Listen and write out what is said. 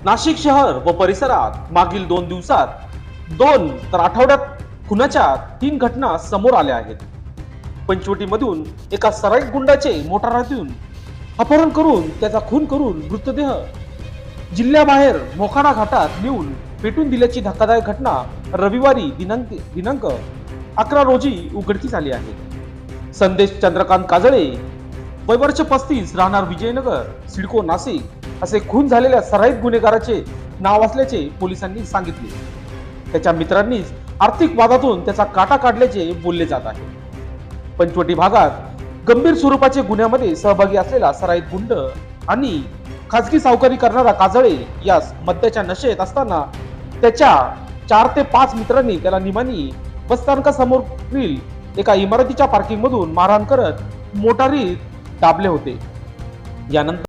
नाशिक शहर व परिसरात मागील 2 दिवसात 2 तर आठवड्यात खुनाच्या 3 घटना समोर आल्या आहेत. पंचवटीमधून एका सराईत गुंडाचे मोटारीतून अपहरण करून त्याचा खून करून मृतदेह जिल्ह्याबाहेर मोखाडा घाटात नेऊन पेटून दिल्याची धक्कादायक घटना रविवारी दिनांक 11 रोजी उघडकीस आली आहे. संदेश चंद्रकांत काजळे, वय वर्ष 35, राहणार विजयनगर, सिडको, नाशिक असे खून झालेल्या सराईत गुन्हेगाराचे नाव असल्याचे पोलिसांनी सांगितले. त्याच्या मित्रांनीच आर्थिक वादातून त्याचा काटा काढल्याचे बोलले जात आहे. पंचवटी भागात गंभीर स्वरूपाचे गुन्ह्यामध्ये सहभागी असलेला सराईत गुंड आणि खासगी सावकारी करणारा काजळे यास मद्याच्या नशेत असताना त्याच्या 4 ते 5 मित्रांनी त्याला निमानी बसस्थानकासमोरील एका इमारतीच्या पार्किंग मधून मारहाण करत मोटारीत दाबले होते. यानंतर